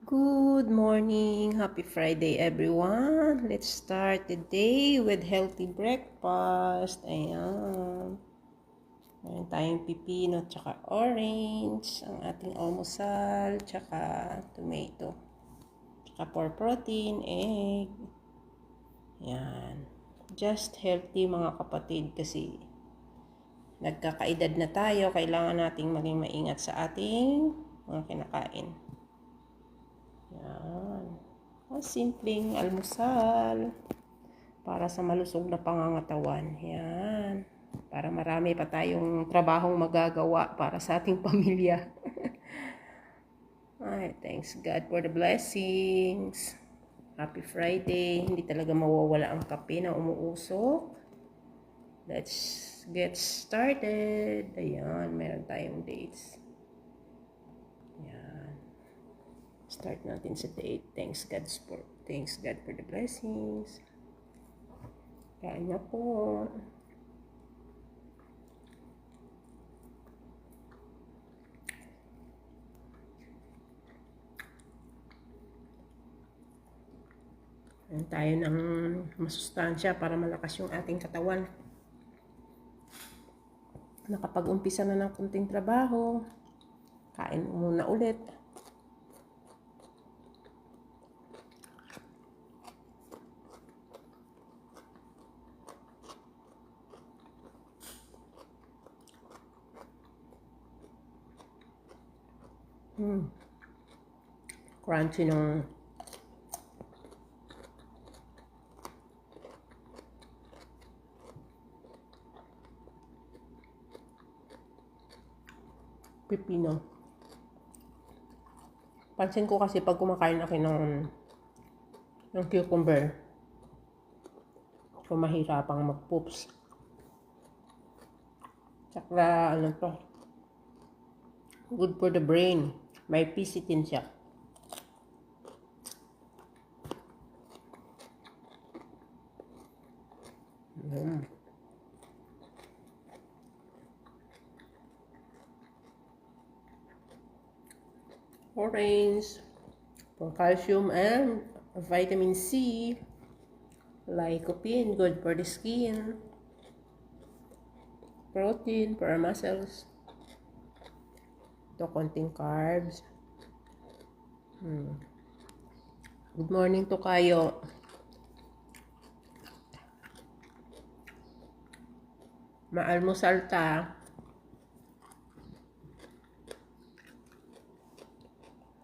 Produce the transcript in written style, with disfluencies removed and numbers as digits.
Good morning! Happy Friday everyone! Let's start the day with healthy breakfast. Ayan. Meron tayong pipino tsaka orange. Ang ating almusal tsaka tomato. Tsaka for protein, egg. Ayan. Just healthy mga kapatid kasi nagkakaedad na tayo. Kailangan nating maging maingat sa ating mga kinakain. Yan. Ang simpleng almusal para sa malusog na pangangatawan. Yan. Para marami pa tayong trabahong magagawa para sa ating pamilya. Ay, thanks God for the blessings. Happy Friday. Hindi talaga mawawala ang kape na umuusok. Let's get started. Ayan, meron tayong dates. Start natin sa date. Thanks God for the blessings. Kain na po. Kain tayo ng masustansya para malakas yung ating katawan. Nakapag-umpisa na ng kunting trabaho. Kain muna ulit. Crunchy ng pipino. Pansin ko kasi pag kumakain ako ng cucumber, so mahirapang mag-poops. Tsaka ano to, good for the brain. May quercetin siya. Orange for calcium and vitamin C. Lycopene, good for the skin. Protein for our muscles. Ito, konting carbs. Good morning to kayo. Maalmusal ta.